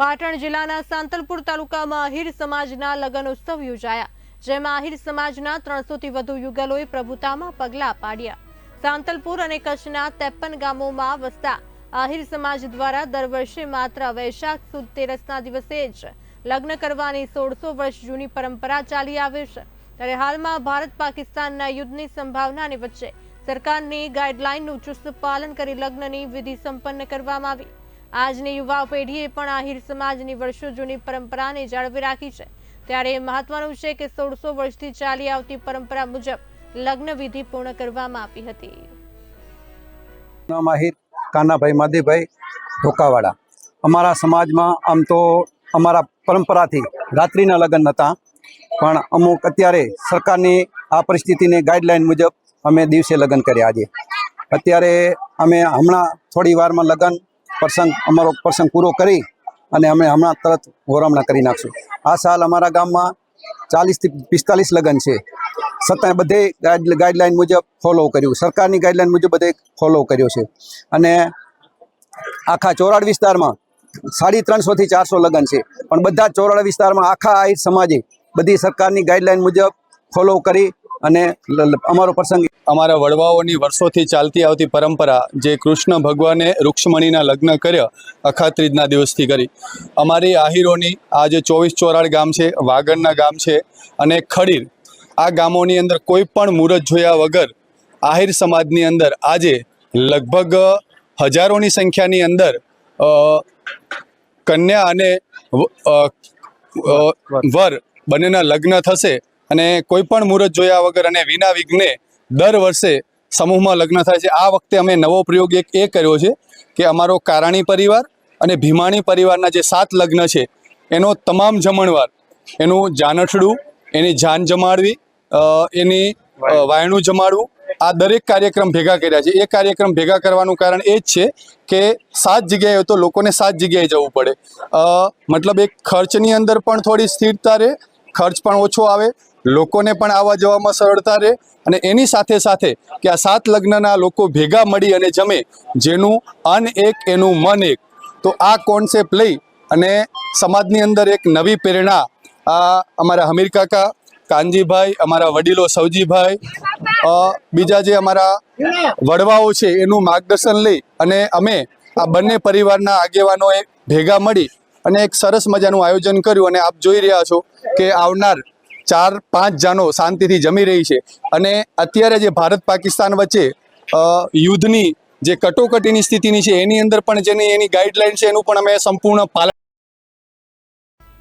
પાટણ જિલ્લાના સાંતલપુર તાલુકામાં આહિર સમાજના લગ્ન ઉત્સવ યોજાયા, જેમાં આહિર સમાજના 300 થી વધુ યુગલોએ પ્રભુતામાં પગલાં પાડ્યા। સાંતલપુર અને કચ્છના 53 ગામોમાં વસતા આહિર સમાજ દ્વારા દર વર્ષે માત્ર વૈશાખ સુદ તેરસના દિવસે જ લગ્ન કરવાની 1600 વર્ષ જૂની પરંપરા ચાલી આવે છે। ત્યારે હાલમાં ભારત પાકિસ્તાનના યુદ્ધની સંભાવનાની વચ્ચે સરકારની ગાઈડલાઈનનું ચુસ્ત પાલન કરી લગ્નની વિધિ સંપન્ન કરવામાં આવી। આજની યુવા પેઢીએ પણ આહિર સમાજની વર્ષો જૂની પરંપરાને જાળવી રાખી છે। ત્યારે મહત્વનું છે કે 1600 વર્ષથી ચાલી આવતી પરંપરા મુજબ લગ્ન વિધિ પૂર્ણ કરવામાં આવી હતી। નામ આહિર કાનાભાઈ માધીભાઈ ઢોકાવાડા। અમારા સમાજમાં આમ તો અમારા પરંપરાથી રાત્રિના લગ્ન હતા, પણ અમુક અત્યારે સરકારની આ પરિસ્થિતિની ગાઈડલાઈન મુજબ અમે દિવસે લગ્ન કર્યા। આજે અત્યારે અમે હમણાં થોડી વારમાં લગ્ન અમારો પ્રસંગ પૂરો કરી અને અમે હમણાં તરત હોરામણા કરી નાખશું। આ સાલ અમારા ગામમાં 40 થી 45 લગ્ન છે, છતાંય બધે ગાઈડલાઈન મુજબ ફોલો કર્યું, સરકારની ગાઈડલાઈન મુજબ બધે ફોલો કર્યો છે। અને આખા ચોરાડ વિસ્તારમાં 350 થી 400 લગ્ન છે, પણ બધા ચોરાડ વિસ્તારમાં આખા આહિર સમાજે બધી સરકારની ગાઈડલાઈન મુજબ ફોલો કરી અને અમારો પ્રસંગ અમારા વડવાઓની વર્ષોથી ચાલતી આવતી પરંપરા જે કૃષ્ણ ભગવાને રૂક્ષ્મણીના લગ્ન કર્યા અખાત્રીજના દિવસથી કરી। અમારી આહિરોની આ જે 24 ચોરાડ ગામ છે, વાગડના ગામ છે અને ખડીર, આ ગામોની અંદર કોઈ પણ મુહૂર્ત જોયા વગર આહિર સમાજની અંદર આજે લગભગ હજારોની સંખ્યાની અંદર કન્યા અને વર બંનેના લગ્ન થશે અને કોઈ પણ મુહૂર્ત જોયા વગર અને વિના વિઘ્ને દર વર્ષે સમૂહમાં લગ્ન થાય છે। આ વખતે અમે નવો પ્રયોગ એક એ કર્યો છે કે અમારો કારાણી પરિવાર અને ભીમાણી પરિવારના જે 7 લગ્ન છે એનો તમામ જમણવાર, એનું જાનઠડું, એની જાન જમાડવી, એની વાયણું જમાડવું, આ દરેક કાર્યક્રમ ભેગા કર્યા છે। એ કાર્યક્રમ ભેગા કરવાનું કારણ એ જ છે કે 7 જગ્યાએ તો લોકોને 7 જગ્યાએ જવું પડે, મતલબ એક ખર્ચની અંદર પણ થોડી સ્થિરતા રહે, ખર્ચ પણ ઓછો આવે, લોકોને પણ આવવા જવામાં સરળતા રહે અને એની સાથે સાથે કે આ 7 લગ્નના લોકો ભેગા મળી અને જમે, જેનું અન્ન એક એનું મન એક। તો આ કોન્સેપ્ટ લઈ અને સમાજની અંદર એક નવી પ્રેરણા આ અમારા હમીર કાકા, કાનજીભાઈ, અમારા વડીલો સવજીભાઈ, બીજા જે અમારા વડવાઓ છે એનું માર્ગદર્શન લઈ અને અમે આ બંને પરિવારના આગેવાનોએ ભેગા મળી અને એક સરસ મજાનું આયોજન કર્યું અને આપ જોઈ રહ્યા છો કે આવનાર 4-5 જાનો શાંતિથી જમી રહી છે। અને અત્યારે જે ભારત પાકિસ્તાન વચ્ચે યુદ્ધની જે કટોકટીની સ્થિતિની છે એની અંદર પણ જેની એની ગાઈડલાઈન છે એનું પણ અમે સંપૂર્ણ પાલન